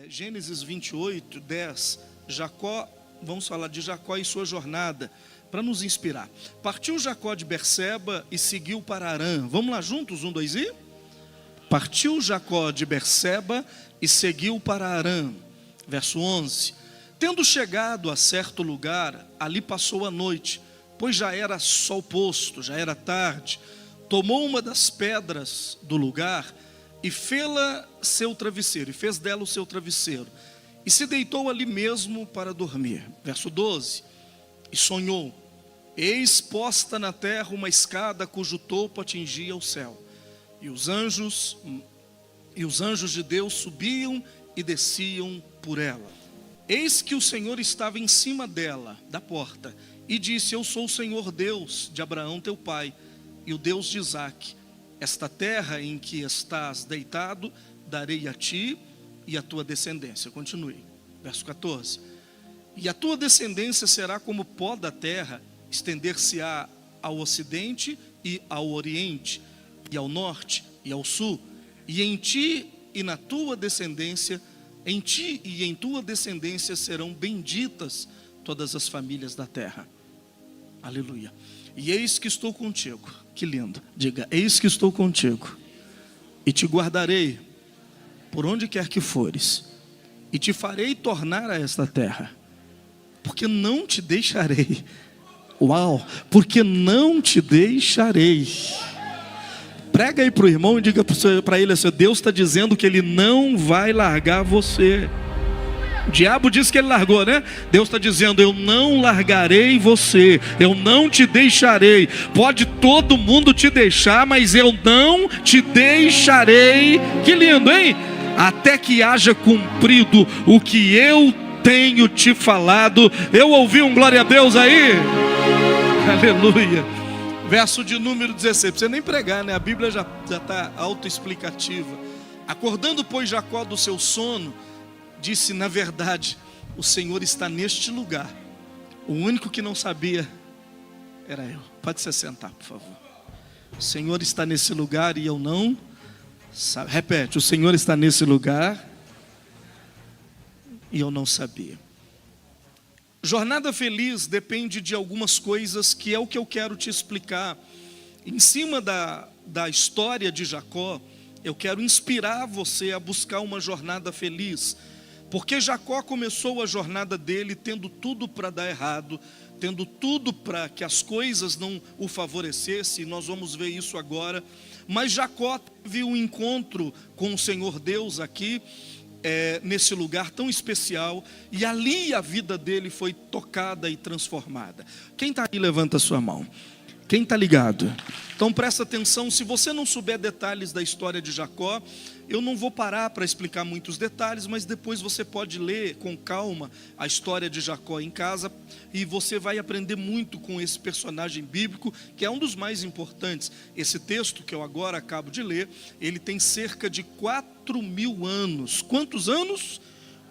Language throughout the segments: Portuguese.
Gênesis 28, 10, Jacó, vamos falar de Jacó e sua jornada, para nos inspirar. Partiu Jacó de Berseba e seguiu para Harã. Vamos lá juntos, 1, 2 e... Partiu Jacó de Berseba e seguiu para Harã. Verso 11. Tendo chegado a certo lugar, ali passou a noite, pois já era sol posto, já era tarde. Tomou uma das pedras do lugar e fê-la seu travesseiro, e fez dela o seu travesseiro, e se deitou ali mesmo para dormir. Verso 12. E sonhou: eis posta na terra uma escada cujo topo atingia o céu, e os anjos de Deus subiam e desciam por ela. Eis que o Senhor estava em cima dela, da porta, e disse: eu sou o Senhor Deus de Abraão teu pai, e o Deus de Isaque. Esta terra em que estás deitado, darei a ti e a tua descendência. Continue, verso 14. E a tua descendência será como pó da terra, estender-se-á ao ocidente e ao oriente, e ao norte e ao sul. E em ti e na tua descendência, em ti e em tua descendência serão benditas todas as famílias da terra. Aleluia. E eis que estou contigo. Que lindo. Diga: eis que estou contigo, e te guardarei por onde quer que fores, e te farei tornar a esta terra, porque não te deixarei. Uau! Porque não te deixarei. Prega aí para o irmão e diga para ele assim: Deus está dizendo que Ele não vai largar você. O diabo disse que ele largou, né? Deus está dizendo: eu não largarei você, eu não te deixarei. Pode todo mundo te deixar, mas eu não te deixarei. Que lindo, hein? Até que haja cumprido o que eu tenho te falado. Eu ouvi um glória a Deus aí? Aleluia. Verso de número 16, não precisa nem pregar, né? A Bíblia já está autoexplicativa. Acordando, pois, Jacó do seu sono, disse: na verdade, o Senhor está neste lugar. O único que não sabia era eu. Pode se sentar, por favor. O Senhor está nesse lugar e eu não sabia. Repete: o Senhor está nesse lugar e eu não sabia. Jornada feliz depende de algumas coisas, que é o que eu quero te explicar. Em cima da história de Jacó, eu quero inspirar você a buscar uma jornada feliz. Porque Jacó começou a jornada dele tendo tudo para dar errado, tendo tudo para que as coisas não o favorecessem, e nós vamos ver isso agora. Mas Jacó teve um encontro com o Senhor Deus aqui, nesse lugar tão especial, e ali a vida dele foi tocada e transformada. Quem está aí, levanta a sua mão. Quem está ligado? Então presta atenção. Se você não souber detalhes da história de Jacó, eu não vou parar para explicar muitos detalhes, mas depois você pode ler com calma a história de Jacó em casa, e você vai aprender muito com esse personagem bíblico, que é um dos mais importantes. Esse texto que eu agora acabo de ler, ele tem cerca de 4.000 anos. Quantos anos?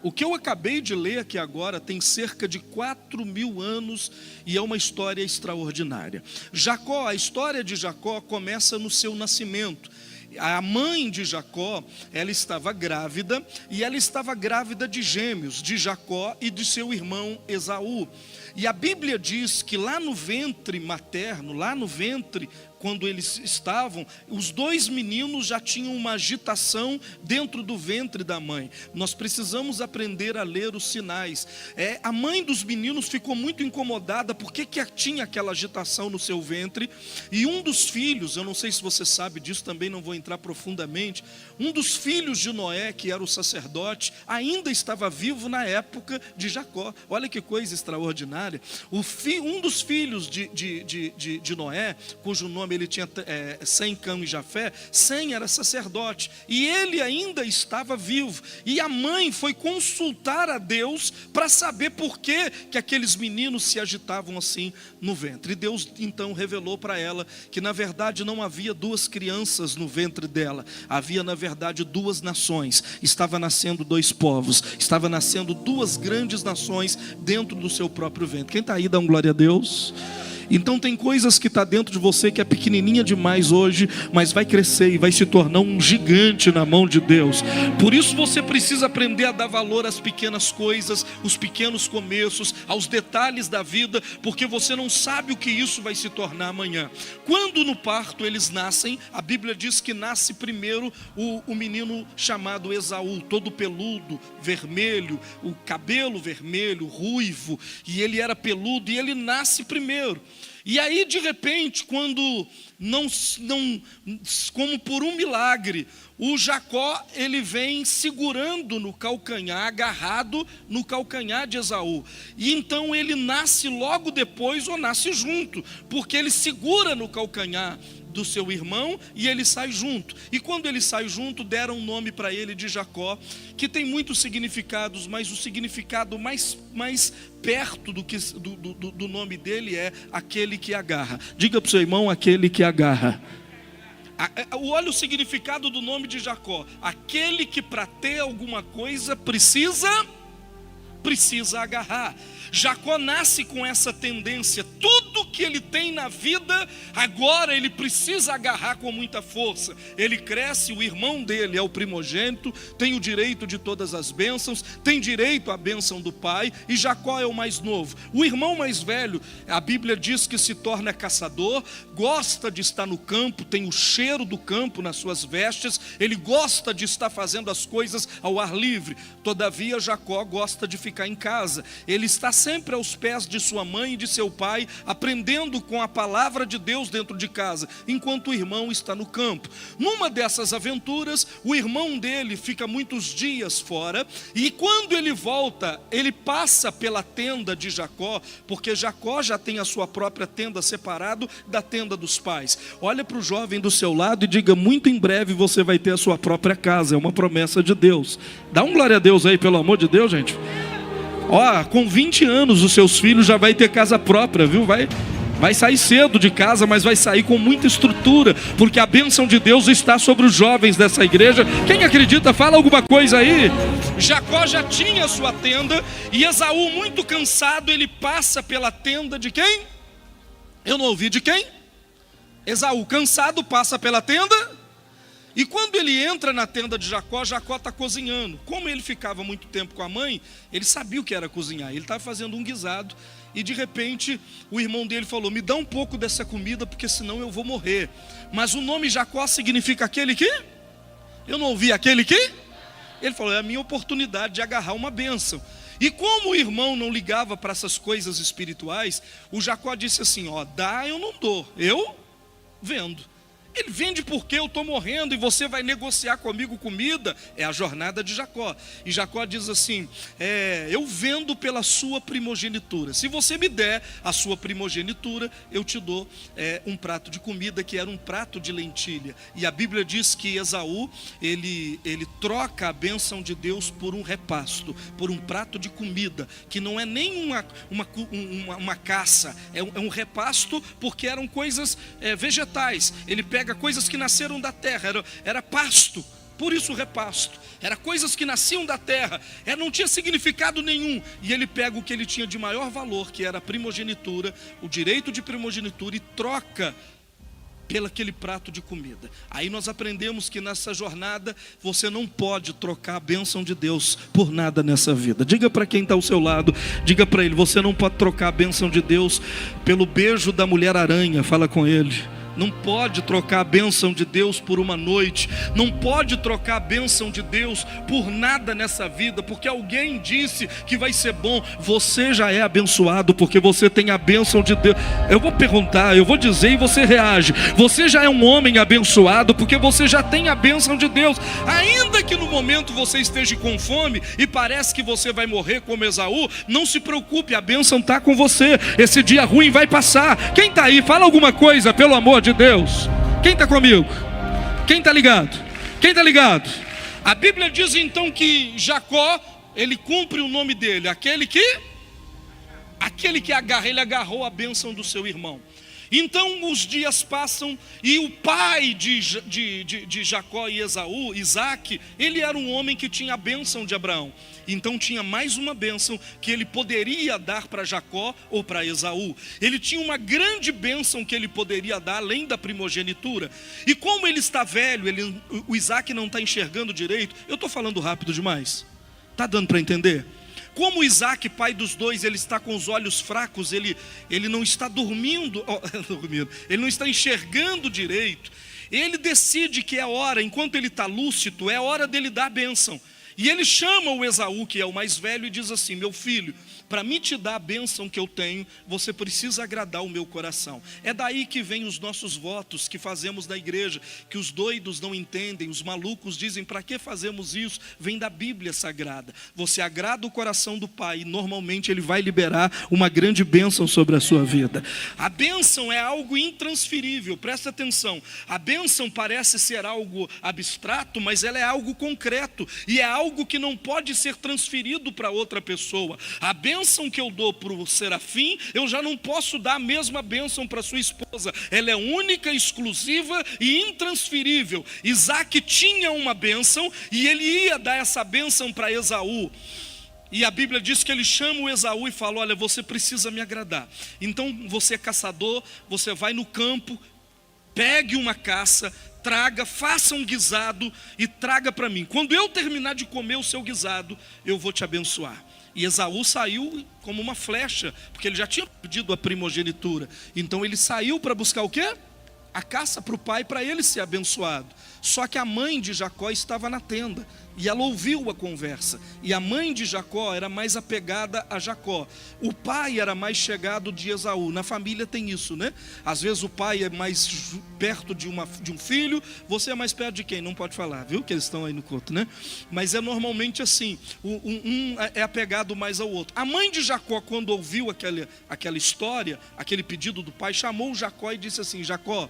O que eu acabei de ler aqui agora tem cerca de 4.000 anos, e é uma história extraordinária. Jacó, a história de Jacó começa no seu nascimento. A mãe de Jacó, ela estava grávida, e ela estava grávida de gêmeos, de Jacó e de seu irmão Esaú. E a Bíblia diz que lá no ventre materno, lá no ventre, quando eles estavam, os dois meninos já tinham uma agitação dentro do ventre da mãe. Nós precisamos aprender a ler os sinais. A mãe dos meninos ficou muito incomodada, porque que tinha aquela agitação no seu ventre. E um dos filhos, eu não sei se você sabe disso, também não vou entrar profundamente, um dos filhos de Noé, que era o sacerdote, ainda estava vivo na época de Jacó. Olha que coisa extraordinária. Um dos filhos de Noé, cujo nome ele tinha Sem, Cão e Jafé. Sem era sacerdote, e ele ainda estava vivo. E a mãe foi consultar a Deus para saber por que aqueles meninos se agitavam assim no ventre. E Deus então revelou para ela que na verdade não havia duas crianças no ventre dela, havia na verdade duas nações. Estava nascendo dois povos, estava nascendo duas grandes nações dentro do seu próprio ventre. Quem está aí, dá um glória a Deus. Então tem coisas que está dentro de você que é pequenininha demais hoje, mas vai crescer e vai se tornar um gigante na mão de Deus. Por isso você precisa aprender a dar valor às pequenas coisas, os pequenos começos, aos detalhes da vida, porque você não sabe o que isso vai se tornar amanhã. Quando no parto eles nascem, a Bíblia diz que nasce primeiro o menino chamado Esaú, todo peludo, vermelho, o cabelo vermelho, ruivo, e ele era peludo, e ele nasce primeiro. E aí de repente, quando como por um milagre, o Jacó, ele vem segurando no calcanhar, agarrado no calcanhar de Esaú, e então ele nasce logo depois, ou nasce junto, porque ele segura no calcanhar do seu irmão e ele sai junto. E quando ele sai junto, deram um nome para ele de Jacó, que tem muitos significados, mas o significado mais perto do nome dele é aquele que agarra. Diga para o seu irmão, aquele que agarra. Olha o significado do nome de Jacó: aquele que para ter alguma coisa precisa agarrar. Jacó nasce com essa tendência. Tudo que ele tem na vida, agora ele precisa agarrar com muita força. Ele cresce, o irmão dele é o primogênito, tem o direito de todas as bênçãos, tem direito à bênção do pai, e Jacó é o mais novo. O irmão mais velho, a Bíblia diz que se torna caçador, gosta de estar no campo, tem o cheiro do campo nas suas vestes, ele gosta de estar fazendo as coisas ao ar livre. Todavia Jacó gosta de ficar em casa. Ele está sempre aos pés de sua mãe e de seu pai, aprendendo com a palavra de Deus dentro de casa, enquanto o irmão está no campo. Numa dessas aventuras, o irmão dele fica muitos dias fora, e quando ele volta, ele passa pela tenda de Jacó, porque Jacó já tem a sua própria tenda separado da tenda dos pais. Olha para o jovem do seu lado e diga: muito em breve você vai ter a sua própria casa. É uma promessa de Deus. Dá um glória a Deus aí, pelo amor de Deus, gente. Com 20 anos os seus filhos já vai ter casa própria, viu? Vai sair cedo de casa, mas vai sair com muita estrutura, porque a bênção de Deus está sobre os jovens dessa igreja. Quem acredita, fala alguma coisa aí. Jacó já tinha a sua tenda, e Esaú, muito cansado, ele passa pela tenda de quem? Eu não ouvi, de quem? Esaú, cansado, passa pela tenda. E quando ele entra na tenda de Jacó, Jacó está cozinhando. Como ele ficava muito tempo com a mãe, ele sabia o que era cozinhar. Ele estava fazendo um guisado, e de repente o irmão dele falou: me dá um pouco dessa comida, porque senão eu vou morrer. Mas o nome Jacó significa aquele que? Eu não ouvi, aquele que? Ele falou: é a minha oportunidade de agarrar uma bênção. E como o irmão não ligava para essas coisas espirituais, o Jacó disse assim: dá, eu não dou, eu vendo. Ele vende porque eu estou morrendo e você vai negociar comigo comida. É a jornada de Jacó. E Jacó diz assim: eu vendo pela sua primogenitura. Se você me der a sua primogenitura, eu te dou um prato de comida, que era um prato de lentilha. E a Bíblia diz que Esaú, ele troca a bênção de Deus por um repasto, por um prato de comida, que não é nem uma caça, é um repasto, porque eram coisas vegetais. Ele pega coisas que nasceram da terra, era pasto, por isso o repasto. Era coisas que nasciam da terra, não tinha significado nenhum. E ele pega o que ele tinha de maior valor, que era a primogenitura, o direito de primogenitura, e troca pelo aquele prato de comida. Aí nós aprendemos que nessa jornada você não pode trocar a bênção de Deus por nada nessa vida. Diga para quem está ao seu lado, diga para ele: você não pode trocar a bênção de Deus pelo beijo da mulher aranha. Fala com ele. Não pode trocar a bênção de Deus por uma noite. Não pode trocar a bênção de Deus por nada nessa vida, porque alguém disse que vai ser bom. Você já é abençoado, porque você tem a bênção de Deus. Eu vou perguntar, eu vou dizer e você reage. Você já é um homem abençoado, porque você já tem a bênção de Deus. Ainda que no momento você esteja com fome e parece que você vai morrer como Esaú, não se preocupe, a bênção está com você. Esse dia ruim vai passar. Quem está aí? Fala alguma coisa, pelo amor de Deus. Quem está comigo? Quem está ligado? Quem está ligado? A Bíblia diz então que Jacó, ele cumpre o nome dele, aquele que agarra. Ele agarrou a bênção do seu irmão. Então os dias passam e o pai de Jacó e Esaú, Isaque, ele era um homem que tinha a bênção de Abraão. Então tinha mais uma bênção que ele poderia dar para Jacó ou para Esaú. Ele tinha uma grande bênção que ele poderia dar além da primogenitura. E como ele está velho, o Isaque não está enxergando direito. Eu estou falando rápido demais. Está dando para entender? Como Isaque, pai dos dois, ele está com os olhos fracos, ele não está dormindo, ele não está enxergando direito. Ele decide que é hora, enquanto ele está lúcido, é hora dele dar a bênção. E ele chama o Esaú, que é o mais velho, e diz assim: meu filho, para mim te dar a bênção que eu tenho, você precisa agradar o meu coração. É daí que vem os nossos votos que fazemos na igreja, que os doidos não entendem, os malucos dizem: para que fazemos isso? Vem da Bíblia Sagrada. Você agrada o coração do Pai e normalmente Ele vai liberar uma grande bênção sobre a sua vida. A bênção é algo intransferível, presta atenção. A bênção parece ser algo abstrato, mas ela é algo concreto e é algo que não pode ser transferido para outra pessoa. A bênção que eu dou para o Serafim, eu já não posso dar a mesma bênção para sua esposa. Ela é única, exclusiva e intransferível. Isaque tinha uma bênção e ele ia dar essa bênção para Esaú. E a Bíblia diz que ele chama o Esaú e fala: olha, você precisa me agradar. Então você é caçador, você vai no campo, pegue uma caça, traga, faça um guisado e traga para mim. Quando eu terminar de comer o seu guisado, eu vou te abençoar. E Esaú saiu como uma flecha, porque ele já tinha pedido a primogenitura. Então ele saiu para buscar o quê? A caça para o pai, para ele ser abençoado. Só que a mãe de Jacó estava na tenda e ela ouviu a conversa. E a mãe de Jacó era mais apegada a Jacó. O pai era mais chegado de Esaú. Na família tem isso, né? Às vezes o pai é mais perto de um filho. Você é mais perto de quem? Não pode falar, viu? Que eles estão aí no culto, né? Mas é normalmente assim. Um é apegado mais ao outro. A mãe de Jacó, quando ouviu aquela história, aquele pedido do pai, chamou Jacó e disse assim: Jacó,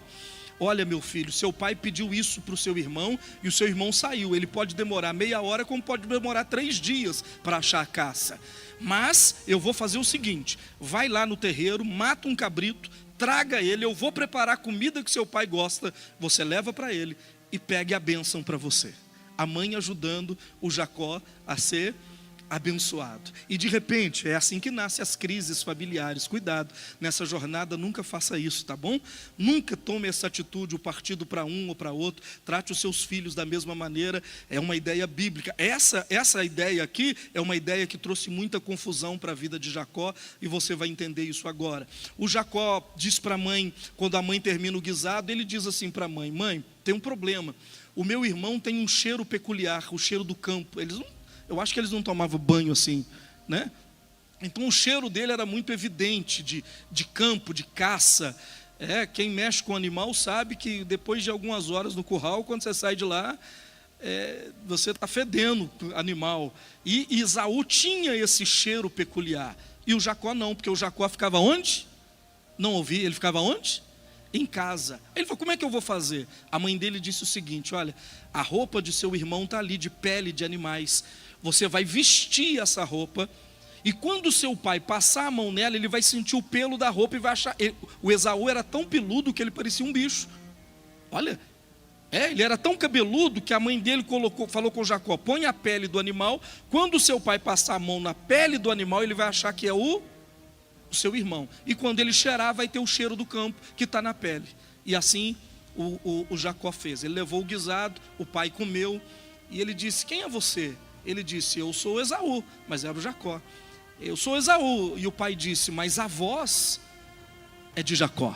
olha, meu filho, seu pai pediu isso para o seu irmão e o seu irmão saiu. Ele pode demorar meia hora, como pode demorar 3 dias para achar a caça. Mas eu vou fazer o seguinte: vai lá no terreiro, mata um cabrito, traga ele, eu vou preparar a comida que seu pai gosta, você leva para ele e pegue a bênção para você. A mãe ajudando o Jacó a ser abençoado. E de repente, é assim que nascem as crises familiares. Cuidado, nessa jornada nunca faça isso, tá bom? Nunca tome essa atitude, o partido para um ou para outro. Trate os seus filhos da mesma maneira. É uma ideia bíblica. Essa ideia aqui é uma ideia que trouxe muita confusão para a vida de Jacó, e você vai entender isso agora. O Jacó diz para a mãe, quando a mãe termina o guisado, ele diz assim para a mãe: mãe, tem um problema. O meu irmão tem um cheiro peculiar, o cheiro do campo. Eu acho que eles não tomavam banho assim, né? Então o cheiro dele era muito evidente, de campo, de caça. Quem mexe com animal sabe que depois de algumas horas no curral, quando você sai de lá, você está fedendo o animal. E Esaú tinha esse cheiro peculiar, e o Jacó não, porque o Jacó ficava onde? Não ouvi, ele ficava onde? Em casa. Ele falou: como é que eu vou fazer? A mãe dele disse o seguinte: olha, a roupa de seu irmão está ali, de pele de animais. Você vai vestir essa roupa, e quando seu pai passar a mão nela, ele vai sentir o pelo da roupa e vai achar. O Esaú era tão peludo que ele parecia um bicho. Olha, ele era tão cabeludo que a mãe dele falou com Jacó: põe a pele do animal. Quando o seu pai passar a mão na pele do animal, ele vai achar que é o seu irmão. E quando ele cheirar, vai ter o cheiro do campo que está na pele. E assim o Jacó fez. Ele levou o guisado, o pai comeu, e ele disse: quem é você? Ele disse: eu sou Esaú, mas era o Jacó. Eu sou Esaú. E o pai disse: mas a voz é de Jacó.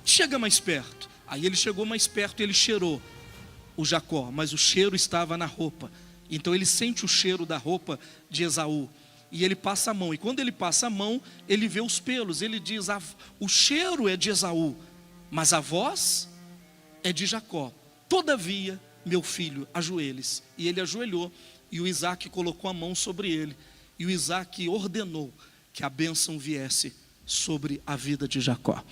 Chega mais perto. Aí ele chegou mais perto e ele cheirou o Jacó, mas o cheiro estava na roupa. Então ele sente o cheiro da roupa de Esaú. E ele passa a mão. E quando ele passa a mão, ele vê os pelos. Ele diz: o cheiro é de Esaú, mas a voz é de Jacó. Todavia, meu filho, ajoelhe-se. E ele ajoelhou, e o Isaque colocou a mão sobre ele, e o Isaque ordenou que a bênção viesse sobre a vida de Jacó.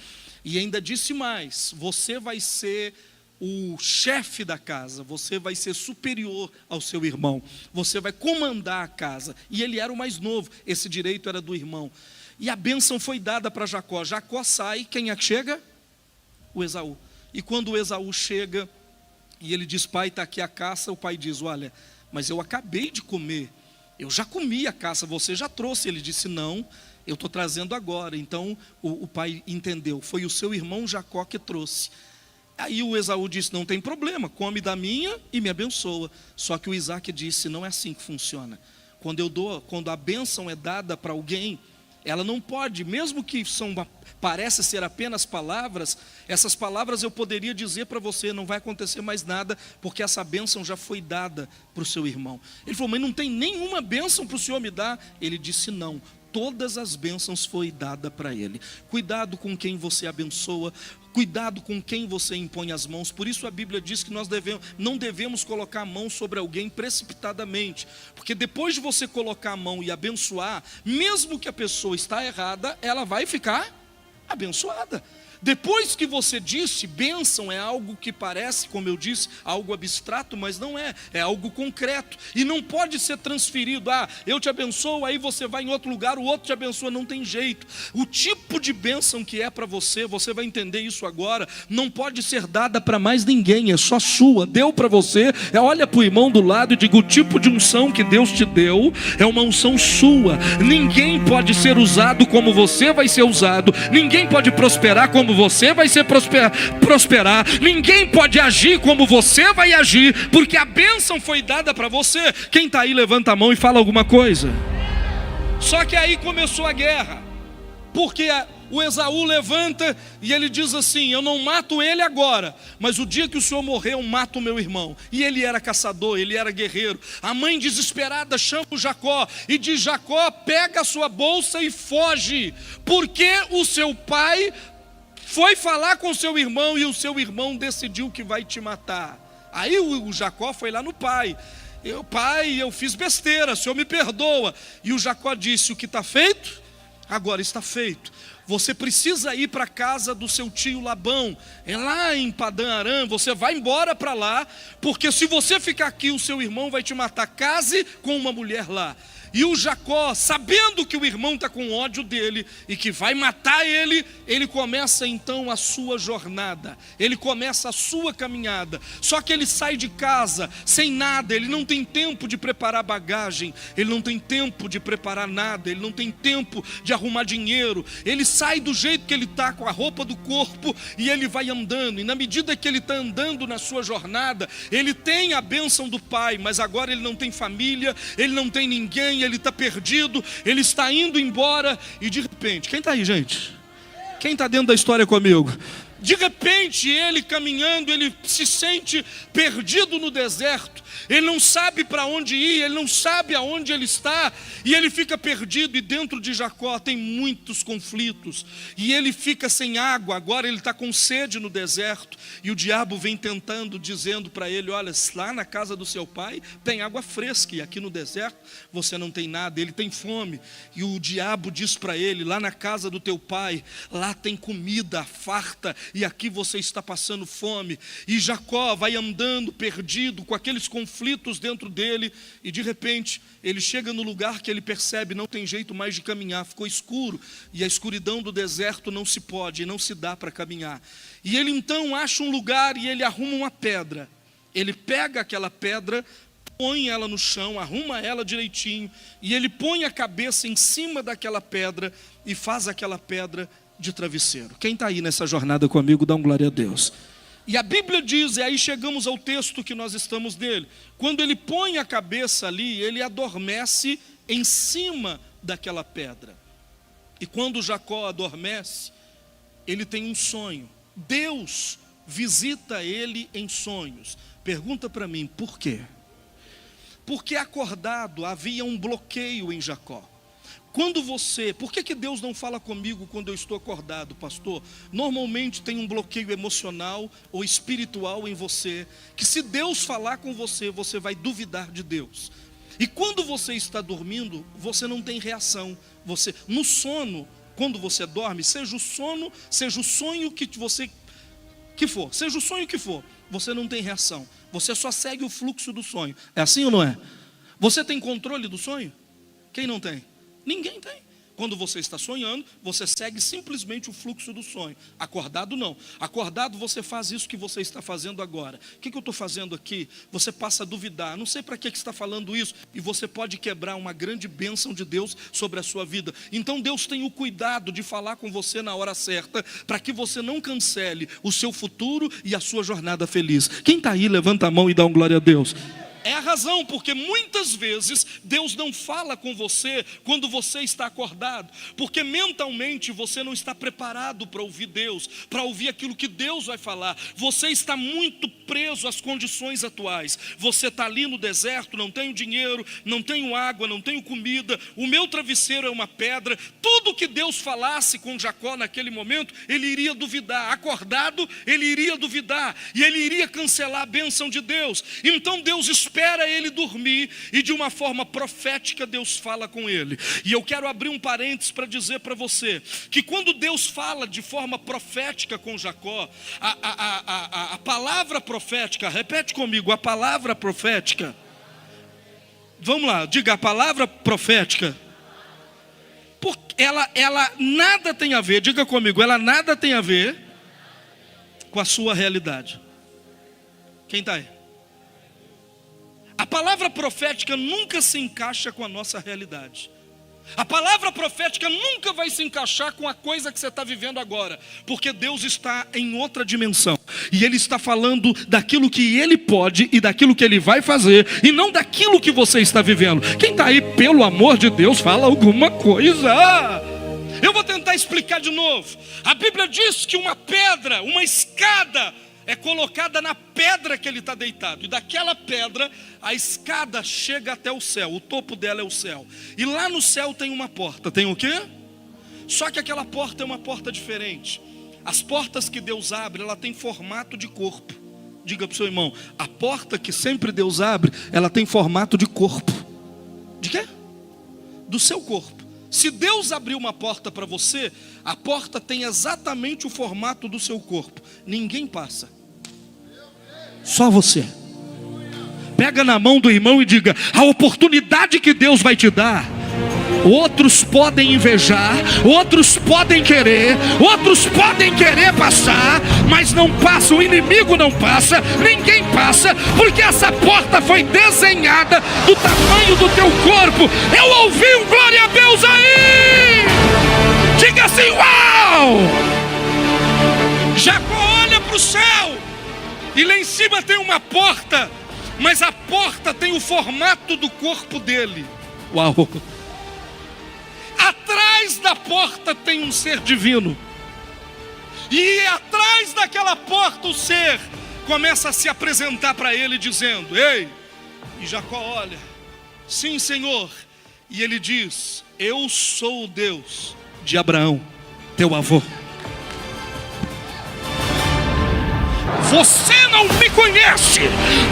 E ainda disse mais: você vai ser o chefe da casa, você vai ser superior ao seu irmão, você vai comandar a casa. E ele era o mais novo, esse direito era do irmão. E a bênção foi dada para Jacó. Jacó sai, quem é que chega? O Esaú. E quando o Esaú chega, e ele diz, pai, está aqui a caça, o pai diz, olha, mas eu acabei de comer, eu já comi a caça, você já trouxe. Ele disse, não, eu estou trazendo agora. Então o pai entendeu, foi o seu irmão Jacó que trouxe. Aí o Esaú disse, não tem problema, come da minha e me abençoa. Só que o Isaac disse, não é assim que funciona. Quando a bênção é dada para alguém, ela não pode, mesmo que parece ser apenas palavras, essas palavras eu poderia dizer para você, não vai acontecer mais nada, porque essa bênção já foi dada para o seu irmão. Ele falou, mas não tem nenhuma bênção para o Senhor me dar? Ele disse, não, todas as bênçãos foi dada para ele. Cuidado com quem você abençoa, cuidado com quem você impõe as mãos. Por isso a Bíblia diz que nós não devemos colocar a mão sobre alguém precipitadamente, porque depois de você colocar a mão e abençoar, mesmo que a pessoa está errada, ela vai ficar abençoada. Depois que você disse, bênção é algo que parece, como eu disse, algo abstrato, mas não é, é algo concreto, e não pode ser transferido, eu te abençoo, aí você vai em outro lugar, o outro te abençoa, não tem jeito. O tipo de bênção que é para você vai entender isso agora, não pode ser dada para mais ninguém, é só sua, deu para você, olha para o irmão do lado e diga, o tipo de unção que Deus te deu, é uma unção sua, ninguém pode ser usado como você vai ser usado, ninguém pode prosperar como você vai ser prosperar, ninguém pode agir como você vai agir, porque a bênção foi dada para você. Quem está aí levanta a mão e fala alguma coisa. Só que aí começou a guerra, porque o Esaú levanta e ele diz assim, eu não mato ele agora, mas o dia que o senhor morrer eu mato o meu irmão. E ele era caçador, ele era guerreiro. A mãe desesperada chama o Jacó e diz, Jacó, pega a sua bolsa e foge, porque o seu pai foi falar com o seu irmão e o seu irmão decidiu que vai te matar. Aí o Jacó foi lá no pai, pai, eu fiz besteira, o senhor me perdoa. E o Jacó disse, o que está feito, agora está feito. Você precisa ir para a casa do seu tio Labão, é lá em Padã Arã, você vai embora para lá, porque se você ficar aqui, o seu irmão vai te matar, case com uma mulher lá. E o Jacó, sabendo que o irmão está com ódio dele e que vai matar ele, ele começa então a sua jornada, ele começa a sua caminhada. Só que ele sai de casa sem nada, ele não tem tempo de preparar bagagem, ele não tem tempo de preparar nada, ele não tem tempo de arrumar dinheiro. Ele sai do jeito que ele está, com a roupa do corpo, e ele vai andando. E na medida que ele está andando na sua jornada, ele tem a bênção do pai, mas agora ele não tem família, ele não tem ninguém, ele está perdido, ele está indo embora, e de repente, quem está aí, gente? Quem está dentro da história comigo? De repente, ele caminhando, ele se sente perdido no deserto, ele não sabe para onde ir, ele não sabe aonde ele está, e ele fica perdido, e dentro de Jacó tem muitos conflitos, e ele fica sem água, agora ele está com sede no deserto, e o diabo vem tentando, dizendo para ele, olha, lá na casa do seu pai tem água fresca, e aqui no deserto você não tem nada, ele tem fome, e o diabo diz para ele, lá na casa do teu pai, lá tem comida farta, e aqui você está passando fome. E Jacó vai andando perdido, com aqueles conflitos dentro dele, e de repente ele chega no lugar que ele percebe, não tem jeito mais de caminhar, ficou escuro, e a escuridão do deserto não se pode, não se dá para caminhar. E ele então acha um lugar e ele arruma uma pedra, ele pega aquela pedra, põe ela no chão, arruma ela direitinho, e ele põe a cabeça em cima daquela pedra e faz aquela pedra de travesseiro. Quem está aí nessa jornada comigo, dá um glória a Deus. E a Bíblia diz, e aí chegamos ao texto que nós estamos nele, quando ele põe a cabeça ali, ele adormece em cima daquela pedra. E quando Jacó adormece, ele tem um sonho. Deus visita ele em sonhos. Pergunta para mim, por quê? Porque acordado havia um bloqueio em Jacó. Por que Deus não fala comigo quando eu estou acordado, pastor? Normalmente tem um bloqueio emocional ou espiritual em você, que se Deus falar com você, você vai duvidar de Deus. E quando você está dormindo, você não tem reação. No sono, quando você dorme, seja o sonho que for, você não tem reação. Você só segue o fluxo do sonho. É assim ou não é? Você tem controle do sonho? Quem não tem? Ninguém tem. Quando você está sonhando, você segue simplesmente o fluxo do sonho. Acordado não. Acordado você faz isso que você está fazendo agora. O que eu estou fazendo aqui? Você passa a duvidar. Não sei para que está falando isso. E você pode quebrar uma grande bênção de Deus sobre a sua vida. Então Deus tem o cuidado de falar com você na hora certa, para que você não cancele o seu futuro e a sua jornada feliz. Quem está aí, levanta a mão e dá um glória a Deus. É a razão, porque muitas vezes Deus não fala com você quando você está acordado, porque mentalmente você não está preparado para ouvir Deus, para ouvir aquilo que Deus vai falar. Você está muito preso às condições atuais. Você está ali no deserto, não tenho dinheiro, não tenho água, não tenho comida, o meu travesseiro é uma pedra. Tudo que Deus falasse com Jacó naquele momento, ele iria duvidar. Acordado, ele iria duvidar, e ele iria cancelar a bênção de Deus. Então Deus espera ele dormir, e de uma forma profética Deus fala com ele. E eu quero abrir um parênteses para dizer para você, que quando Deus fala de forma profética com Jacó, a palavra profética, repete comigo, a palavra profética, vamos lá, diga a palavra profética, porque ela nada tem a ver, diga comigo, ela nada tem a ver com a sua realidade. Quem está aí? A palavra profética nunca se encaixa com a nossa realidade. A palavra profética nunca vai se encaixar com a coisa que você está vivendo agora, porque Deus está em outra dimensão, e Ele está falando daquilo que Ele pode e daquilo que Ele vai fazer, e não daquilo que você está vivendo. Quem está aí, pelo amor de Deus, fala alguma coisa. Eu vou tentar explicar de novo. A Bíblia diz que uma pedra, uma escada, é colocada na pedra que ele está deitado, e daquela pedra a escada chega até o céu, o topo dela é o céu, e lá no céu tem uma porta, tem o quê? Só que aquela porta é uma porta diferente. As portas que Deus abre, ela tem formato de corpo. Diga para o seu irmão, a porta que sempre Deus abre, ela tem formato de corpo. De quê? Do seu corpo. Se Deus abrir uma porta para você, a porta tem exatamente o formato do seu corpo. Ninguém passa. Só você. Pega na mão do irmão e diga: a oportunidade que Deus vai te dar, outros podem invejar, outros podem querer passar, mas não passa, o inimigo não passa, ninguém passa, porque essa porta foi desenhada do tamanho do teu corpo. Eu ouvi um glória a Deus aí. Diga assim: uau! Jacó olha para o céu, e lá em cima tem uma porta, mas a porta tem o formato do corpo dele. Uau! Atrás da porta tem um ser divino, e atrás daquela porta o ser começa a se apresentar para ele dizendo: ei! E Jacó olha: sim, Senhor. E ele diz: eu sou o Deus de Abraão, teu avô. Você não me conhece,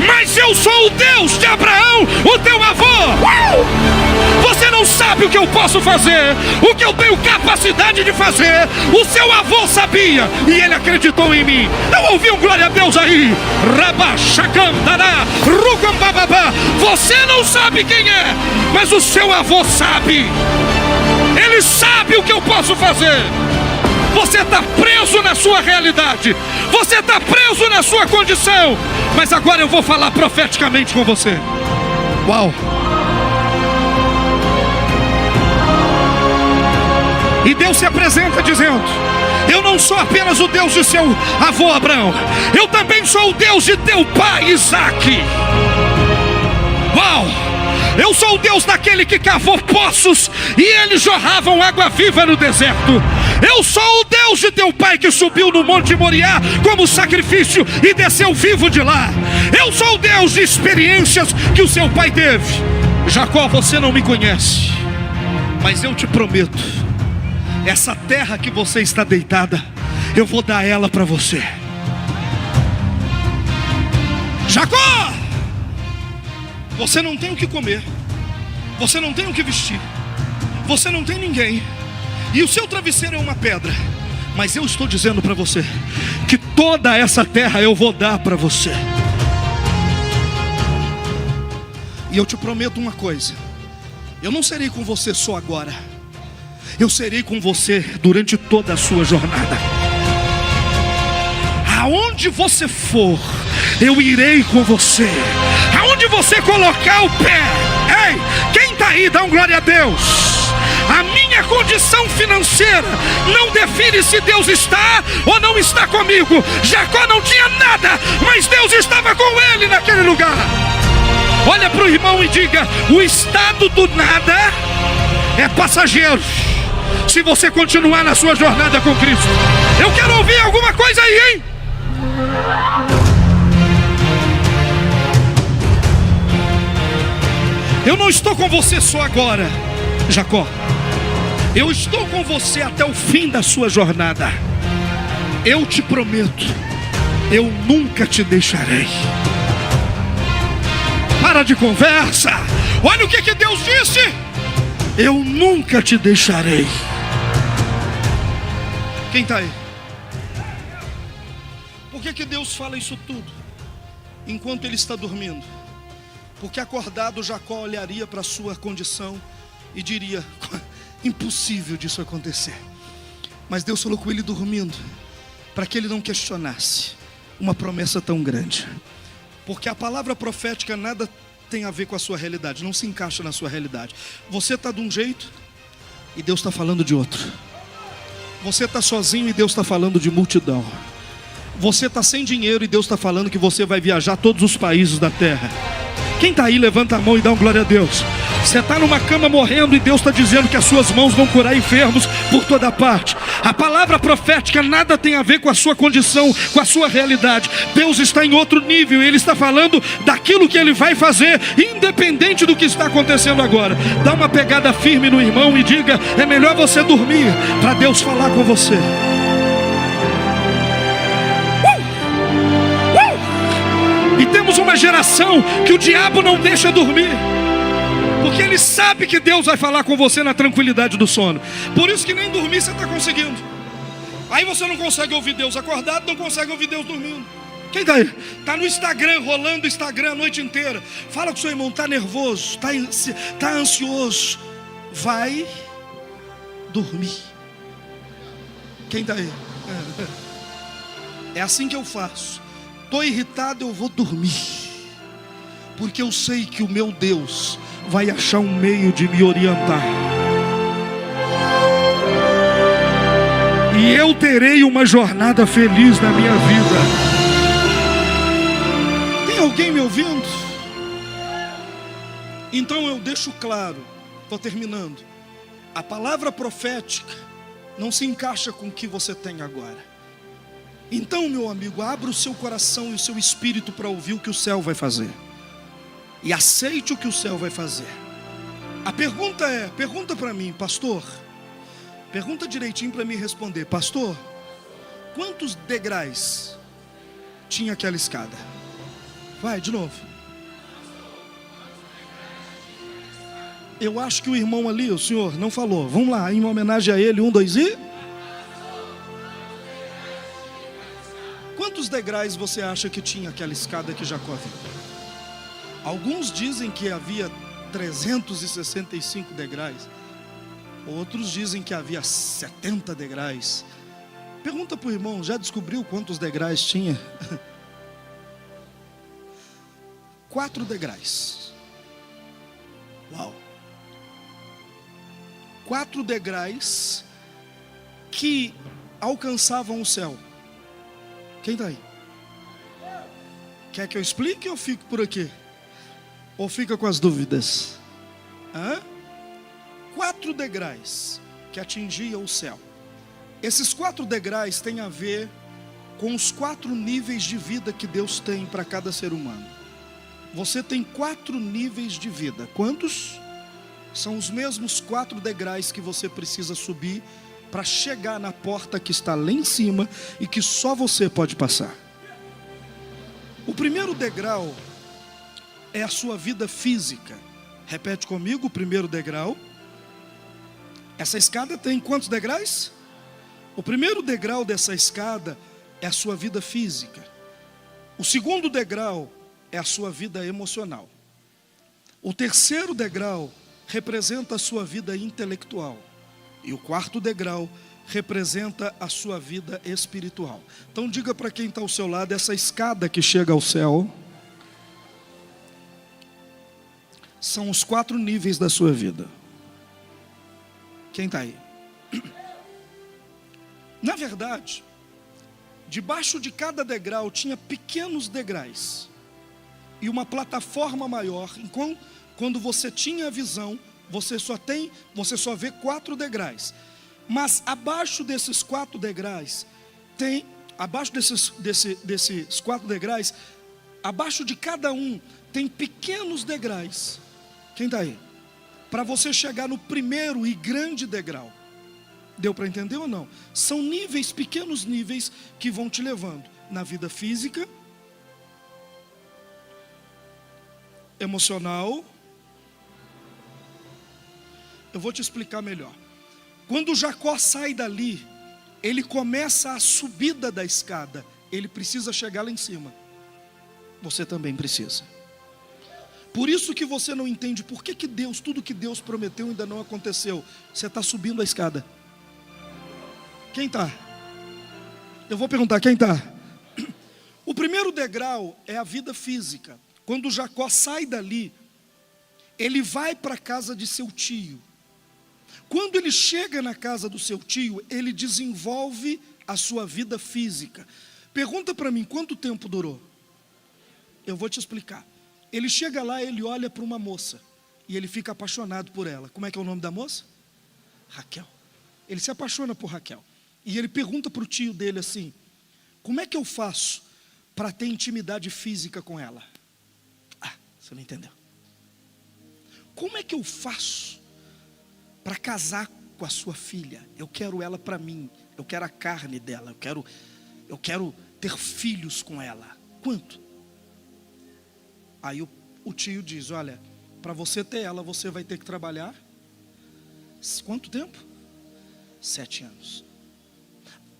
mas eu sou o Deus de Abraão, o teu avô. Você não sabe o que eu posso fazer, o que eu tenho capacidade de fazer. O seu avô sabia, e ele acreditou em mim. Eu ouvi um glória a Deus aí. Você não sabe quem é, mas o seu avô sabe. Ele sabe o que eu posso fazer. Você está preso na sua realidade, você está preso na sua condição, mas agora eu vou falar profeticamente com você. Uau! E Deus se apresenta dizendo: eu não sou apenas o Deus de seu avô Abraão, eu também sou o Deus de teu pai Isaque. Uau! Eu sou o Deus daquele que cavou poços e eles jorravam água viva no deserto. Eu sou o Deus de teu pai que subiu no Monte Moriá como sacrifício e desceu vivo de lá. Eu sou o Deus de experiências que o seu pai teve. Jacó, você não me conhece, mas eu te prometo, essa terra que você está deitada, eu vou dar ela para você. Jacó, você não tem o que comer, você não tem o que vestir, você não tem ninguém, e o seu travesseiro é uma pedra. Mas eu estou dizendo para você que toda essa terra eu vou dar para você. E eu te prometo uma coisa: eu não serei com você só agora, eu serei com você durante toda a sua jornada. Aonde você for, eu irei com você. Aonde você colocar o pé. Ei, quem está aí, dá um glória a Deus. A minha condição financeira não define se Deus está ou não está comigo. Jacó não tinha nada, mas Deus estava com ele naquele lugar. Olha para o irmão e diga: o estado do nada é passageiro, se você continuar na sua jornada com Cristo. Eu quero ouvir alguma coisa aí, hein? Eu não estou com você só agora, Jacó. Eu estou com você até o fim da sua jornada. Eu te prometo, eu nunca te deixarei. Para de conversa. Olha o que Deus disse: eu nunca te deixarei. Quem está aí? Por que Deus fala isso tudo enquanto ele está dormindo? Porque acordado, Jacó olharia para a sua condição e diria: impossível disso acontecer. Mas Deus falou com ele dormindo, para que ele não questionasse uma promessa tão grande. Porque a palavra profética nada tem a ver com a sua realidade, não se encaixa na sua realidade. Você está de um jeito e Deus está falando de outro. Você está sozinho e Deus está falando de multidão. Você está sem dinheiro e Deus está falando que você vai viajar todos os países da terra. Quem está aí, levanta a mão e dá um glória a Deus. Você está numa cama morrendo e Deus está dizendo que as suas mãos vão curar enfermos por toda parte. A palavra profética nada tem a ver com a sua condição, com a sua realidade. Deus está em outro nível e Ele está falando daquilo que Ele vai fazer, independente do que está acontecendo agora. Dá uma pegada firme no irmão e diga: é melhor você dormir para Deus falar com você. E temos uma geração que o diabo não deixa dormir, porque ele sabe que Deus vai falar com você na tranquilidade do sono. Por isso que nem dormir você está conseguindo. Aí você não consegue ouvir Deus acordado, não consegue ouvir Deus dormindo. Quem está aí? Está no Instagram, rolando o Instagram a noite inteira. Fala com seu irmão: está nervoso, está ansioso. Vai dormir. Quem está aí? É assim que eu faço. Estou irritado, eu vou dormir, porque eu sei que o meu Deus vai achar um meio de me orientar, e eu terei uma jornada feliz na minha vida. Tem alguém me ouvindo? Então eu deixo claro, estou terminando. A palavra profética não se encaixa com o que você tem agora. Então, meu amigo, abra o seu coração e o seu espírito para ouvir o que o céu vai fazer, e aceite o que o céu vai fazer. A pergunta é, pergunta para mim, pastor, pergunta direitinho para me responder: pastor, quantos degraus tinha aquela escada? Vai, de novo. Eu acho que o irmão ali, o senhor, não falou. Vamos lá, em homenagem a ele, 1, 2 e... Quantos degraus você acha que tinha aquela escada que Jacó viu? Alguns dizem que havia 365 degraus. Outros dizem que havia 70 degraus. Pergunta para o irmão: já descobriu quantos degraus tinha? 4 degraus. Uau! 4 degraus que alcançavam o céu. Quem está aí? Quer que eu explique ou fico por aqui? Ou fica com as dúvidas? 4 degraus que atingiam o céu. Esses 4 degraus têm a ver com os 4 níveis de vida que Deus tem para cada ser humano. Você tem 4 níveis de vida. Quantos? São os mesmos 4 degraus que você precisa subir para chegar na porta que está lá em cima e que só você pode passar. O primeiro degrau é a sua vida física. Repete comigo: o primeiro degrau. Essa escada tem quantos degraus? O primeiro degrau dessa escada é a sua vida física. O segundo degrau é a sua vida emocional. O terceiro degrau representa a sua vida intelectual. E o quarto degrau representa a sua vida espiritual. Então diga para quem está ao seu lado, essa escada que chega ao céu são os 4 níveis da sua vida. Quem está aí? Na verdade, debaixo de cada degrau tinha pequenos degraus e uma plataforma maior. Então, quando você tinha a visão, você só vê 4 degraus. Mas abaixo desses 4 degraus abaixo desses 4 degraus, abaixo de cada um tem pequenos degraus. Quem está aí? Para você chegar no primeiro e grande degrau. Deu para entender ou não? São níveis, pequenos níveis que vão te levando na vida física, emocional. Eu vou te explicar melhor. Quando Jacó sai dali, ele começa a subida da escada. Ele precisa chegar lá em cima. Você também precisa. Por isso que você não entende por que tudo que Deus prometeu ainda não aconteceu. Você está subindo a escada. Quem está? Eu vou perguntar, quem está? O primeiro degrau é a vida física. Quando Jacó sai dali, ele vai para a casa de seu tio. Quando ele chega na casa do seu tio, ele desenvolve a sua vida física. Pergunta para mim, quanto tempo durou? Eu vou te explicar. Ele chega lá, ele olha para uma moça e ele fica apaixonado por ela. Como é que é o nome da moça? Raquel. Ele se apaixona por Raquel. E ele pergunta para o tio dele assim: como é que eu faço para ter intimidade física com ela? Ah, você não entendeu. Como é que eu faço para casar com a sua filha? Eu quero ela para mim, eu quero a carne dela, eu quero ter filhos com ela. Quanto? Aí o tio diz: olha, para você ter ela, você vai ter que trabalhar quanto tempo? 7 anos.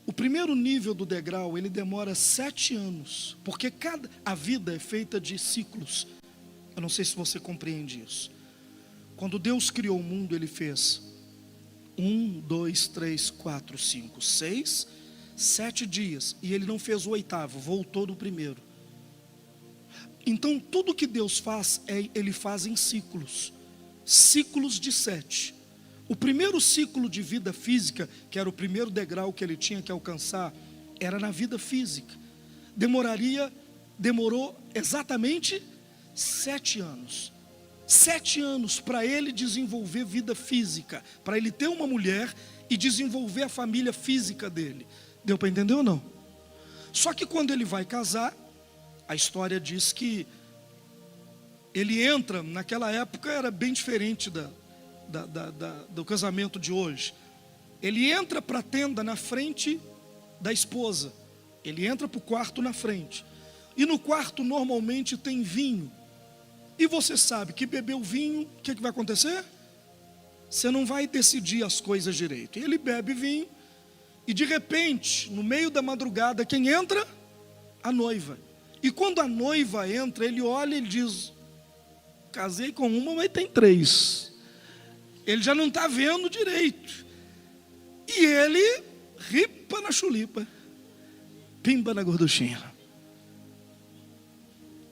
O primeiro nível do degrau, ele demora 7 anos, porque a vida é feita de ciclos. Eu não sei se você compreende isso. Quando Deus criou o mundo, Ele fez 1, 2, 3, 4, 5, 6, 7 dias, e Ele não fez o 8º, voltou do primeiro. Então tudo que Deus faz, Ele faz em ciclos de 7. O primeiro ciclo de vida física, que era o primeiro degrau que ele tinha que alcançar, era na vida física. Demorou exatamente 7 anos. 7 anos para ele desenvolver vida física, para ele ter uma mulher e desenvolver a família física dele. Deu para entender ou não? Só que quando ele vai casar, a história diz que ele entra, naquela época era bem diferente do casamento de hoje. Ele entra para a tenda na frente da esposa. Ele entra para o quarto na frente. E no quarto normalmente tem vinho. E você sabe que bebeu vinho, o que vai acontecer? Você não vai decidir as coisas direito. Ele bebe vinho e de repente, no meio da madrugada, quem entra? A noiva. E quando a noiva entra, ele olha e ele diz: casei com uma, mas tem 3. Ele já não está vendo direito. E ele ripa na chulipa, pimba na gorduchinha.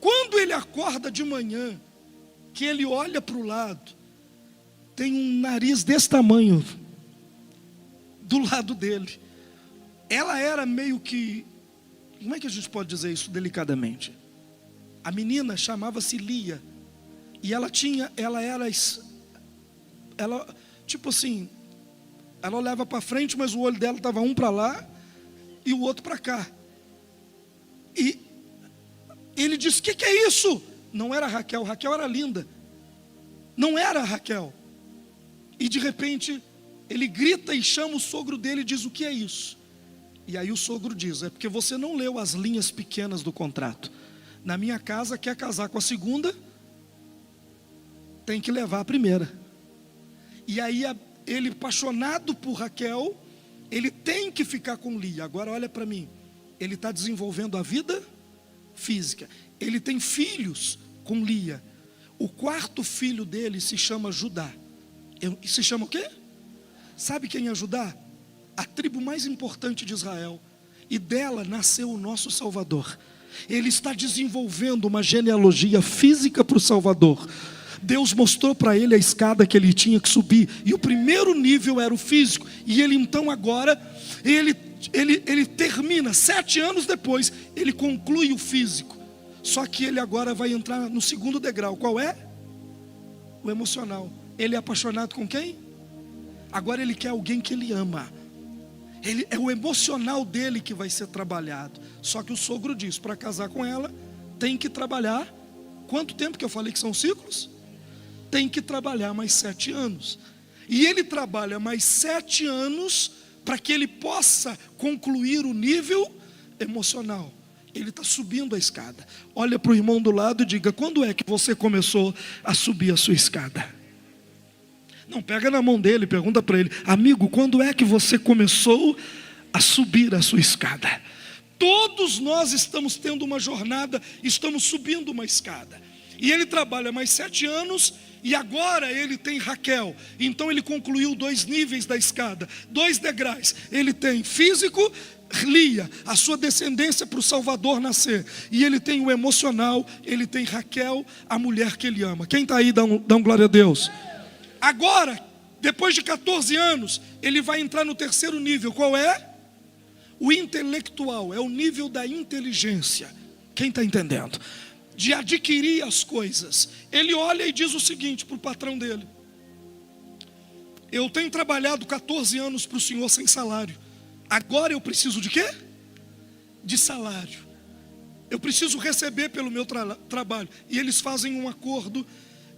Quando ele acorda de manhã, que ele olha para o lado, tem um nariz desse tamanho do lado dele. Ela era meio que, como é que a gente pode dizer isso delicadamente? A menina chamava-se Lia. E ela tipo assim, ela olhava para frente, mas o olho dela estava um para lá e o outro para cá. E ele disse: que é isso? Não era Raquel, Raquel era linda. Não era Raquel. E de repente, ele grita e chama o sogro dele e diz: o que é isso? E aí o sogro diz: é porque você não leu as linhas pequenas do contrato. Na minha casa, quer casar com a segunda, tem que levar a primeira. E aí ele, apaixonado por Raquel, ele tem que ficar com Lia. Agora olha para mim, ele está desenvolvendo a vida física. Ele tem filhos com Lia. O quarto filho dele se chama Judá. Se chama o quê? Sabe quem ia ajudar? A tribo mais importante de Israel. E dela nasceu o nosso Salvador. Ele está desenvolvendo uma genealogia física para o Salvador. Deus mostrou para ele a escada que ele tinha que subir. E o primeiro nível era o físico. E ele então agora, ele termina, 7 anos depois, ele conclui o físico. Só que ele agora vai entrar no segundo degrau. Qual é? O emocional. Ele é apaixonado com quem? Agora ele quer alguém que ele ama. É o emocional dele que vai ser trabalhado. Só que o sogro diz, para casar com ela, tem que trabalhar. Quanto tempo que eu falei que são ciclos? Tem que trabalhar mais 7 anos. E ele trabalha mais 7 anos para que ele possa concluir o nível emocional. Ele está subindo a escada. Olha para o irmão do lado e diga: quando é que você começou a subir a sua escada? Não, pega na mão dele, pergunta para ele: amigo, quando é que você começou a subir a sua escada? Todos nós estamos tendo uma jornada, estamos subindo uma escada. E ele trabalha mais 7 anos e agora ele tem Raquel. Então ele concluiu 2 níveis da escada, 2 degraus. Ele tem físico, Lia, a sua descendência para o Salvador nascer. E ele tem o emocional, ele tem Raquel, a mulher que ele ama. Quem está aí, dá um glória a Deus. Agora, depois de 14 anos, ele vai entrar no terceiro nível. Qual é? O intelectual, é o nível da inteligência. Quem está entendendo? De adquirir as coisas. Ele olha e diz o seguinte para o patrão dele: eu tenho trabalhado 14 anos para o senhor sem salário. Agora eu preciso de quê? De salário. Eu preciso receber pelo meu trabalho. E eles fazem um acordo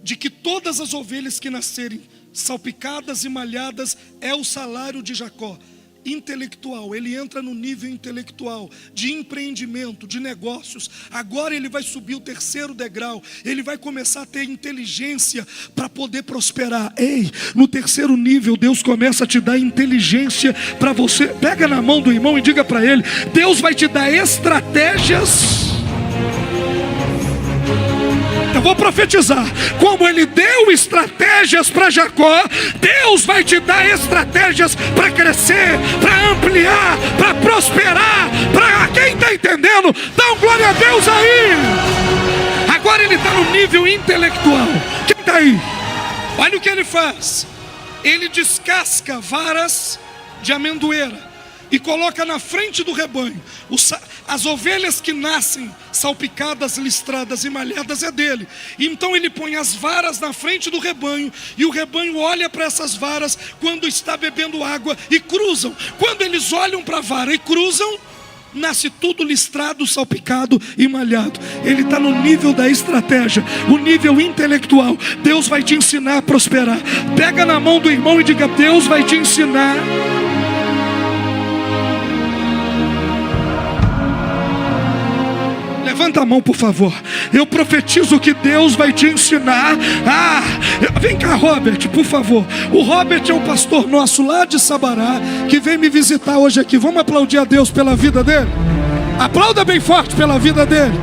de que todas as ovelhas que nascerem salpicadas e malhadas é o salário de Jacó. Intelectual, ele entra no nível intelectual, de empreendimento, de negócios. Agora ele vai subir o terceiro degrau. Ele vai começar a ter inteligência para poder prosperar. Ei, no terceiro nível Deus começa a te dar inteligência para você. Pega na mão do irmão e diga para ele: Deus vai te dar estratégias. Eu vou profetizar. Como ele deu estratégias para Jacó, Deus vai te dar estratégias para crescer, para ampliar, para prosperar. Para quem está entendendo, dá um glória a Deus aí. Agora ele está no nível intelectual. Quem está aí? Olha o que ele faz. Ele descasca varas de amendoeira e coloca na frente do rebanho. As ovelhas que nascem salpicadas, listradas e malhadas é dele. Então ele põe as varas na frente do rebanho, e o rebanho olha para essas varas quando está bebendo água e cruzam. Quando eles olham para a vara e cruzam, nasce tudo listrado, salpicado e malhado. Ele está no nível da estratégia, o nível intelectual. Deus vai te ensinar a prosperar. Pega na mão do irmão e diga: Deus vai te ensinar. Levanta a mão, por favor. Eu profetizo que Deus vai te ensinar. Vem cá, Robert, por favor. O Robert é um pastor nosso lá de Sabará, que vem me visitar hoje aqui. Vamos aplaudir a Deus pela vida dele? Aplauda bem forte pela vida dele.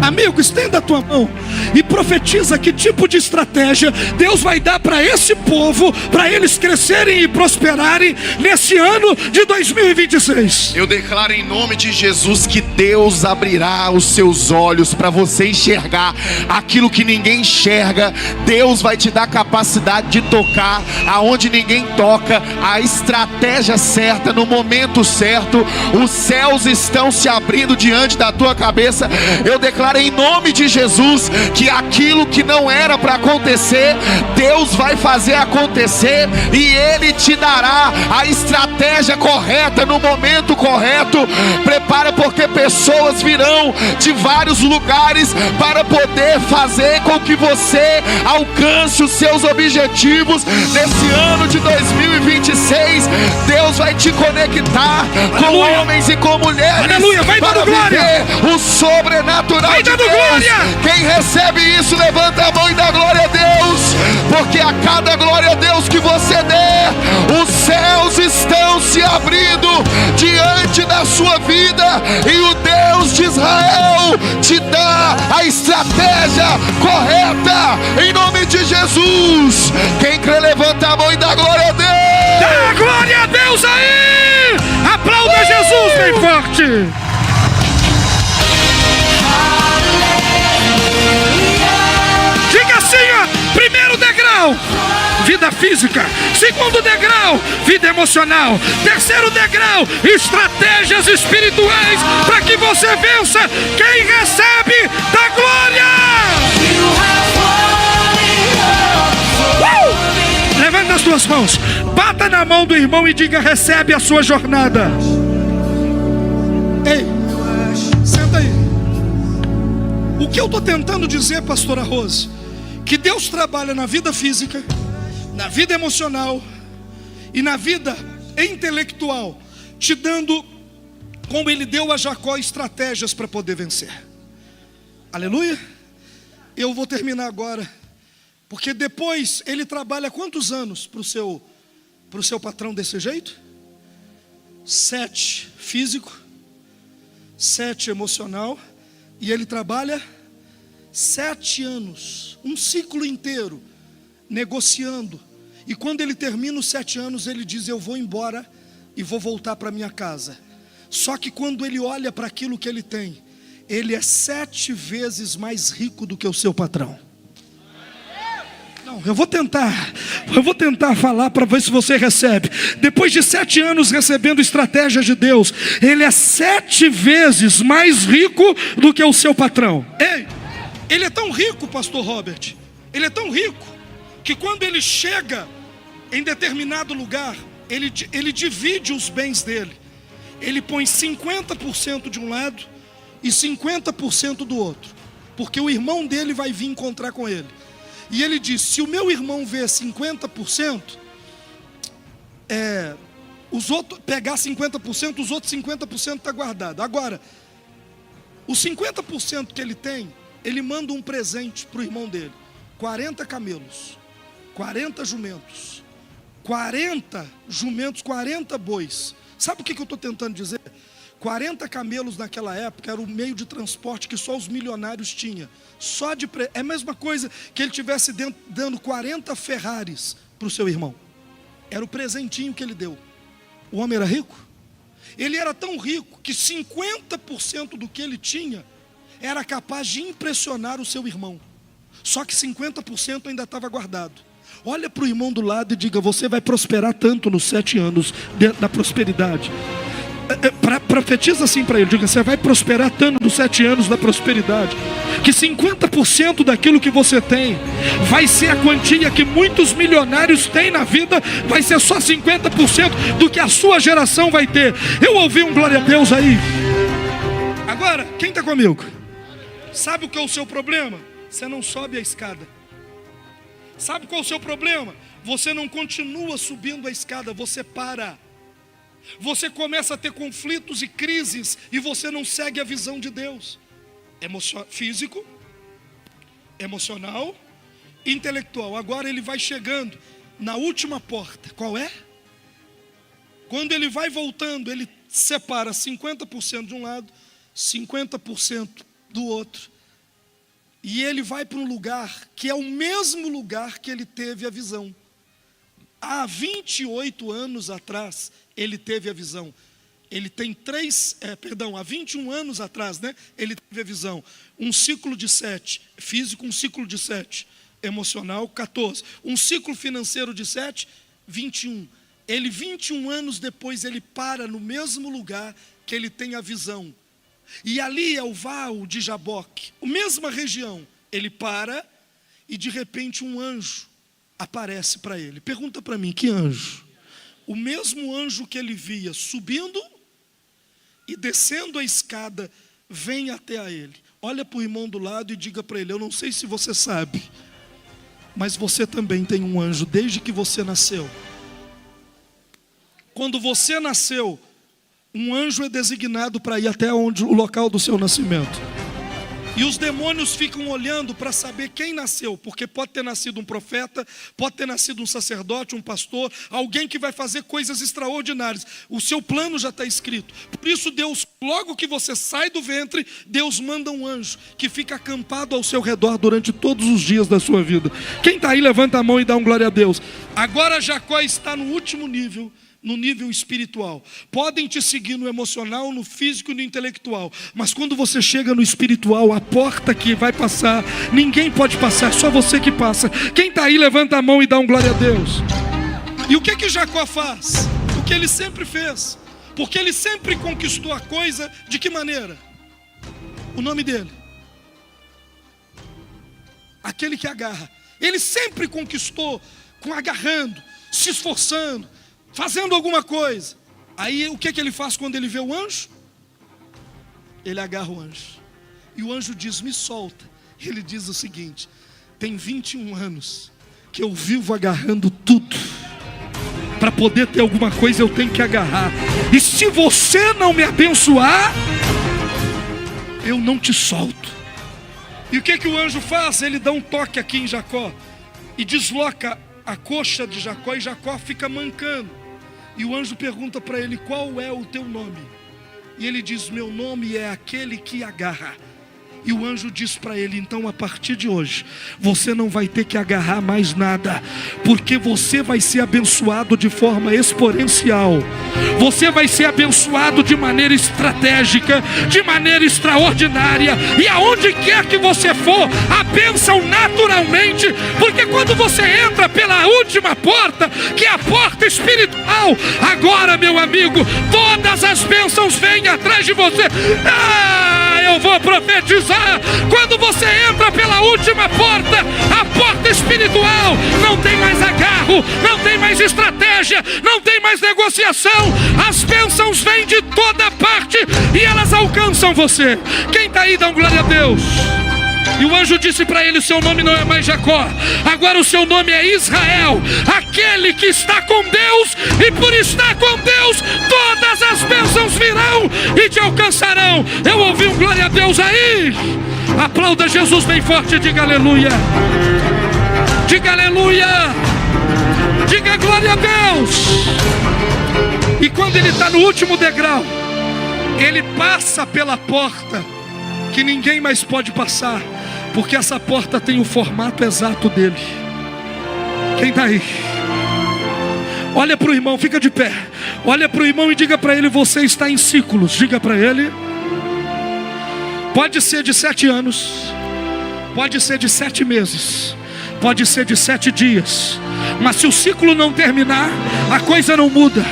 Amigo, estenda a tua mão e profetiza que tipo de estratégia Deus vai dar para esse povo, para eles crescerem e prosperarem nesse ano de 2026. Eu declaro em nome de Jesus que Deus abrirá os seus olhos para você enxergar aquilo que ninguém enxerga. Deus vai te dar capacidade de tocar aonde ninguém toca, a estratégia certa, no momento certo. Os céus estão se abrindo diante da tua cabeça. Eu declaro em nome de Jesus que aquilo que não era para acontecer, Deus vai fazer acontecer, e Ele te dará a estratégia correta no momento correto. Prepara, porque pessoas virão de vários lugares para poder fazer com que você alcance os seus objetivos nesse ano de 2026. Deus vai te conectar com homens e com mulheres. Aleluia, vai dando glória. O sobrenatural vai de dando Deus. Glória. Quem recebe isso, levanta a mão e dá glória a Deus, porque a cada glória a Deus que você der, os céus estão se abrindo diante da sua vida, e o Deus de Israel te dá a estratégia correta, em nome de Jesus. Quem crê, levanta a mão e dá glória a Deus. Dá Diga assim, ó. Primeiro degrau, vida física. Segundo degrau, vida emocional. Terceiro degrau, estratégias espirituais para que você vença. Quem recebe da glória. Levanta as tuas mãos, bata na mão do irmão e diga: recebe a sua jornada. Ei, senta aí. O que eu estou tentando dizer, pastora Rose? Que Deus trabalha na vida física, na vida emocional e na vida intelectual, te dando, como Ele deu a Jacó, estratégias para poder vencer. Aleluia. Eu vou terminar agora. Porque depois ele trabalha quantos anos para o seu patrão desse jeito? 7 físico, 7 emocional, e ele trabalha 7 anos, um ciclo inteiro, negociando. E quando ele termina os 7 anos, ele diz: eu vou embora e vou voltar para minha casa. Só que quando ele olha para aquilo que ele tem, ele é 7 vezes mais rico do que o seu patrão. Eu vou tentar falar para ver se você recebe. Depois de 7 anos recebendo estratégia de Deus, ele é 7 vezes mais rico do que o seu patrão. Ei, ele é tão rico, pastor Robert, ele é tão rico, que quando ele chega em determinado lugar, ele divide os bens dele. Ele põe 50% de um lado e 50% do outro, porque o irmão dele vai vir encontrar com ele. E ele diz: se o meu irmão vê 50%, os outros pegar 50%, os outros 50% está guardado. Agora, os 50% que ele tem, ele manda um presente para o irmão dele: 40 camelos, 40 jumentos, 40 bois. Sabe o que eu estou tentando dizer? 40 camelos naquela época era o meio de transporte que só os milionários tinham. É a mesma coisa que ele tivesse dando 40 Ferraris para o seu irmão. Era o presentinho que ele deu. O homem era rico? Ele era tão rico que 50% do que ele tinha era capaz de impressionar o seu irmão. Só que 50% ainda estava guardado. Olha para o irmão do lado e diga: você vai prosperar tanto nos 7 anos da prosperidade. Profetiza assim para ele, diga: você vai prosperar tanto nos 7 anos da prosperidade, que 50% daquilo que você tem vai ser a quantia que muitos milionários têm na vida, vai ser só 50% do que a sua geração vai ter. Eu ouvi um glória a Deus aí. Agora, quem está comigo? Sabe o que é o seu problema? Você não sobe a escada. Sabe qual é o seu problema? Você não continua subindo a escada, você para. Você começa a ter conflitos e crises e você não segue a visão de Deus. Físico, emocional, intelectual. Agora ele vai chegando na última porta. Qual é? Quando ele vai voltando, ele separa 50% de um lado, 50% do outro. E ele vai para um lugar que é o mesmo lugar que ele teve a visão. Há 28 anos atrás, ele teve a visão. Ele tem há 21 anos atrás, né? Ele teve a visão. Um ciclo de 7, físico, um ciclo de 7, emocional, 14. Um ciclo financeiro de 7, 21. 21 anos depois, ele para no mesmo lugar que ele tem a visão. E ali é o Val de Jaboque, a mesma região. Ele para e de repente um anjo aparece para ele. Pergunta para mim: que anjo? O mesmo anjo que ele via subindo e descendo a escada, vem até a ele. Olha para o irmão do lado e diga para ele: eu não sei se você sabe, mas você também tem um anjo desde que você nasceu. Quando você nasceu, um anjo é designado para ir até o local do seu nascimento. E os demônios ficam olhando para saber quem nasceu, porque pode ter nascido um profeta, pode ter nascido um sacerdote, um pastor, alguém que vai fazer coisas extraordinárias. O seu plano já está escrito. Por isso Deus, logo que você sai do ventre, Deus manda um anjo que fica acampado ao seu redor durante todos os dias da sua vida. Quem está aí, levanta a mão e dá um glória a Deus. Agora Jacó está no último nível, no nível espiritual. Podem te seguir no emocional, no físico e no intelectual. Mas quando você chega no espiritual, a porta que vai passar, ninguém pode passar, só você que passa. Quem está aí, levanta a mão e dá um glória a Deus. E o que Jacó faz? O que ele sempre fez. Porque ele sempre conquistou a coisa, de que maneira? O nome dele. Aquele que agarra. Ele sempre conquistou com agarrando, se esforçando, fazendo alguma coisa. Aí o que ele faz quando ele vê o anjo? Ele agarra o anjo. E o anjo diz, me solta. Ele diz o seguinte, tem 21 anos que eu vivo agarrando tudo. Para poder ter alguma coisa eu tenho que agarrar. E se você não me abençoar, eu não te solto. E o que o anjo faz? Ele dá um toque aqui em Jacó e desloca a coxa de Jacó, e Jacó fica mancando. E o anjo pergunta para ele, qual é o teu nome? E ele diz, meu nome é aquele que agarra. E o anjo diz para ele, então a partir de hoje, você não vai ter que agarrar mais nada, porque você vai ser abençoado de forma exponencial. Você vai ser abençoado de maneira estratégica, de maneira extraordinária. E aonde quer que você for, a bênção naturalmente. Porque quando você entra pela última porta, que é a porta espiritual, agora, meu amigo, todas as bênçãos vêm atrás de você. Eu vou profetizar. Quando você entra pela última porta, a porta espiritual, não tem mais agarro, não tem mais estratégia, não tem mais negociação. As bênçãos vêm de toda parte e elas alcançam você. Quem está aí, dá um glória a Deus. E o anjo disse para ele, o seu nome não é mais Jacó, agora o seu nome é Israel, aquele que está com Deus, e por estar com Deus, todas as bênçãos virão e te alcançarão. Eu ouvi um glória a Deus aí. Aplauda Jesus bem forte, diga aleluia. Diga aleluia. Diga glória a Deus. E quando ele está no último degrau, ele passa pela porta que ninguém mais pode passar, porque essa porta tem o formato exato dele. Quem está aí? Olha para o irmão, fica de pé. Olha para o irmão e diga para ele, você está em ciclos. Diga para ele. Pode ser de 7 anos, pode ser de 7 meses, pode ser de 7 dias, mas se o ciclo não terminar, a coisa não muda.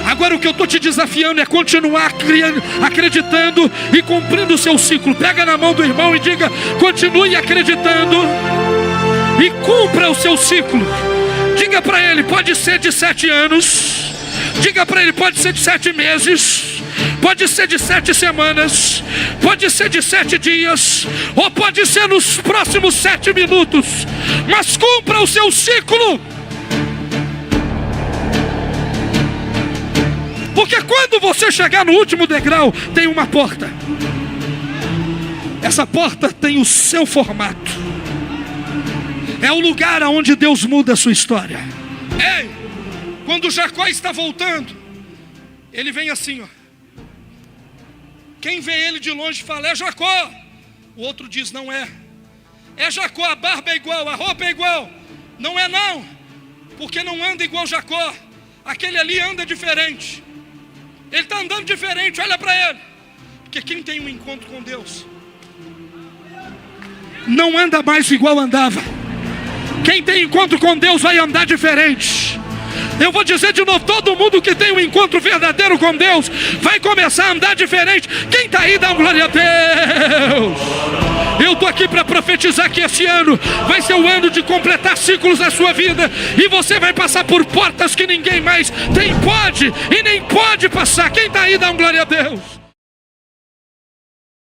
Agora o que eu estou te desafiando é continuar acreditando e cumprindo o seu ciclo. Pega na mão do irmão e diga, continue acreditando e cumpra o seu ciclo. Diga para ele, pode ser de 7 anos. Diga para ele, pode ser de 7 meses, pode ser de 7 semanas, pode ser de 7 dias, ou pode ser nos próximos 7 minutos. Mas cumpra o seu ciclo. Porque quando você chegar no último degrau, tem uma porta. Essa porta tem o seu formato. É o lugar onde Deus muda a sua história. Ei, quando Jacó está voltando, ele vem assim, ó. Quem vê ele de longe fala, é Jacó. O outro diz, não é. É Jacó, a barba é igual, a roupa é igual. Não é não, porque não anda igual Jacó. Aquele ali anda diferente. Ele está andando diferente, olha para ele. Porque quem tem um encontro com Deus não anda mais igual andava. Quem tem encontro com Deus vai andar diferente. Eu vou dizer de novo, todo mundo que tem um encontro verdadeiro com Deus vai começar a andar diferente. Quem está aí, dá um glória a Deus. Eu estou aqui para profetizar que esse ano vai ser o ano de completar ciclos na sua vida. E você vai passar por portas que ninguém mais pode e nem pode passar. Quem está aí, dá um glória a Deus.